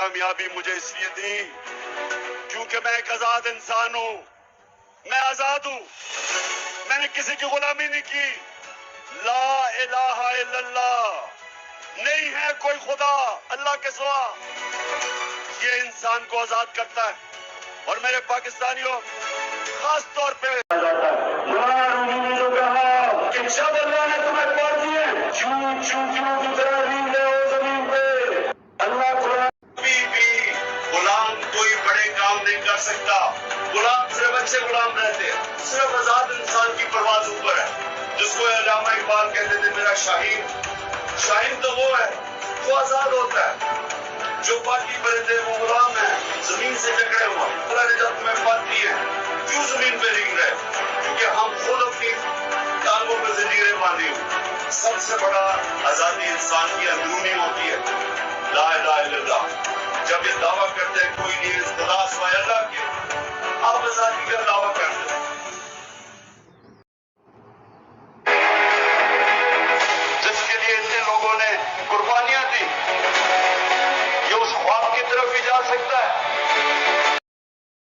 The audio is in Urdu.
کامیابی مجھے اس لیے دی کیونکہ میں ایک آزاد انسان ہوں. میں آزاد ہوں. میں نے کسی کی غلامی نہیں کی. لا الہ الا اللہ. نہیں ہے کوئی خدا اللہ کے سوا. یہ انسان کو آزاد کرتا ہے. اور میرے پاکستانیوں خاص طور پہ کہ جب اللہ نے تمہیں پڑھ دیے چون چون چون کی طرح نیند ہے وہ زمین پہ. اللہ قرآن کبھی بھی غلام کوئی بڑے کام نہیں کر سکتا. غلام صرف اچھے غلام رہتے ہیں. صرف آزاد انسان کی پرواز اوپر ہے. جس کو علامہ اقبال کہتے تھے میرا شاہین. شاہین تو وہ ہے جو آزاد ہوتا ہے. جو باقی پرندے وہ غلام ہیں زمین سے جکڑے ہوئے. اللہ نے جب تمہیں پڑھ دیے کیوں زمین پہ رنگ رہے؟ کیونکہ ہم خود اپنی ٹانگوں پہ زنجیریں باندھی ہوئی. سب سے بڑا آزادی انسان کی اندرونی ہوتی ہے. لا الہ الا اللہ. جب یہ دعویٰ کرتے ہیں کوئی نہیں خدا سوائے اللہ کے آپ آزادی کا دعویٰ کرتے ہیں. جس کے لیے اتنے لوگوں نے قربانی